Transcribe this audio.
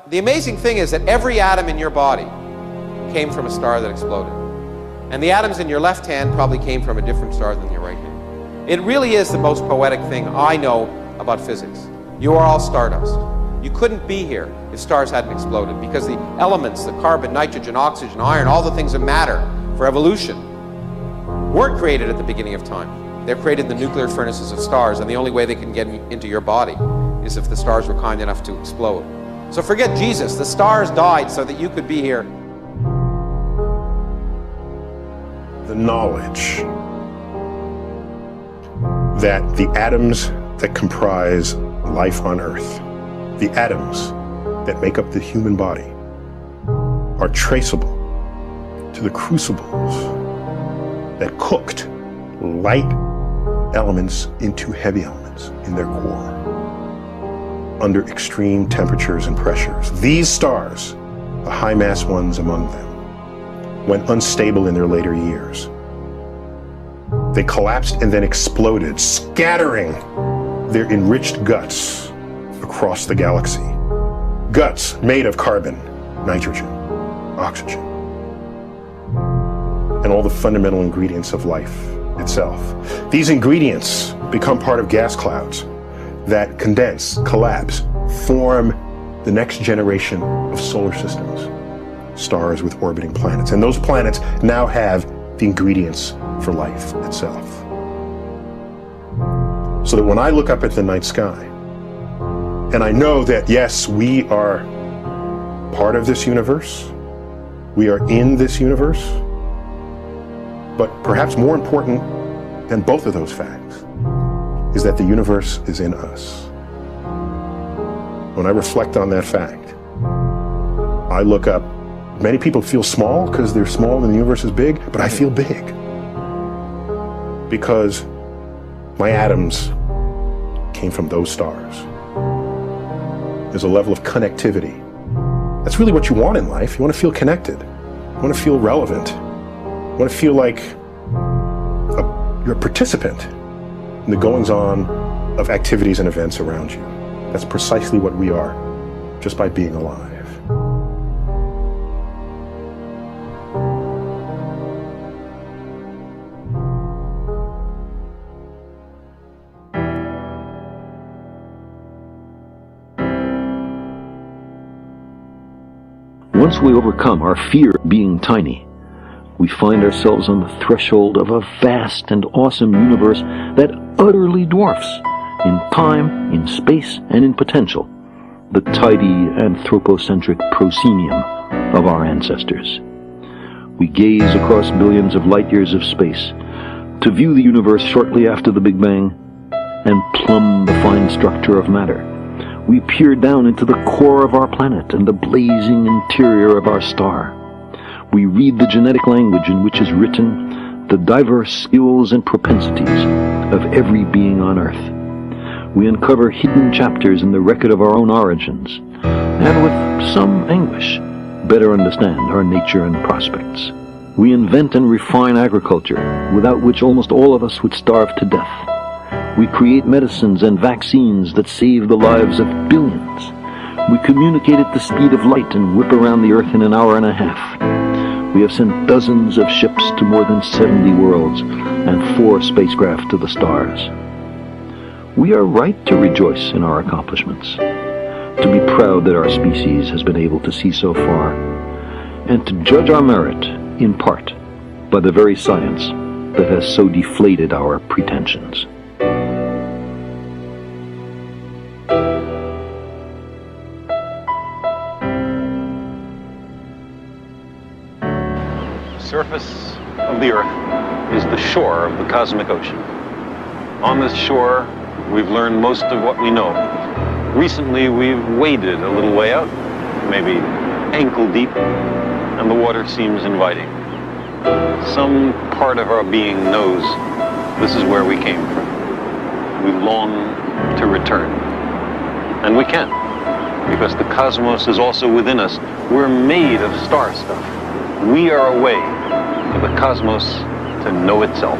The amazing thing is that every atom in your body came from a star that exploded. And the atoms in your left hand probably came from a different star than your right hand. It really is the most poetic thing I know about physics. You are all stardust. You couldn't be here if stars hadn't exploded, because the elements, the carbon, nitrogen, oxygen, iron, all the things that matter for evolution weren't created at the beginning of time. They're created in the nuclear furnaces of stars, and the only way they can get into your body is if the stars were kind enough to explode. So forget Jesus. The stars died so that you could be here. The knowledge that the atoms that comprise life on Earth, the atoms that make up the human body, are traceable to the crucibles that cooked light elements into heavy elements in their core under extreme temperatures and pressures. These stars, the high-mass ones among them, went unstable in their later years. They collapsed and then exploded, scattering their enriched guts across the galaxy. Guts made of carbon, nitrogen, oxygen, and all the fundamental ingredients of life itself. These ingredients become part of gas clouds that condense, collapse, form the next generation of solar systems, stars with orbiting planets. And those planets now have the ingredients for life itself. So that when I look up at the night sky, and I know that, yes, we are part of this universe, we are in this universe, but perhaps more important than both of those facts is that the universe is in us. When I reflect on that fact, I look up. Many people feel small because they're small and the universe is big, but I feel big because my atoms came from those stars. There's a level of connectivity. That's really what you want in life. You want to feel connected. You want to feel relevant. You want to feel like you're a participant in the goings-on of activities and events around you. That's precisely what we are, just by being alive. Once we overcome our fear of being tiny, we find ourselves on the threshold of a vast and awesome universe that utterly dwarfs, in time, in space, and in potential, the tidy anthropocentric proscenium of our ancestors. We gaze across billions of light years of space to view the universe shortly after the Big Bang and plumb the fine structure of matter. We peer down into the core of our planet and the blazing interior of our star. We read the genetic language in which is written the diverse skills and propensities of every being on Earth. We uncover hidden chapters in the record of our own origins, and with some anguish, better understand our nature and prospects. We invent and refine agriculture, without which almost all of us would starve to death. We create medicines and vaccines that save the lives of billions. We communicate at the speed of light and whip around the Earth in an hour and a half. We have sent dozens of ships to more than 70 worlds and 4 spacecraft to the stars. We are right to rejoice in our accomplishments, to be proud that our species has been able to see so far, and to judge our merit, in part, by the very science that has so deflated our pretensions. The surface of the Earth is the shore of the cosmic ocean. On this shore, we've learned most of what we know. Recently, we've waded a little way out, maybe ankle deep, and the water seems inviting. Some part of our being knows this is where we came from. We long to return. And we can, because the cosmos is also within us. We're made of star stuff. We are a way for the cosmos to know itself.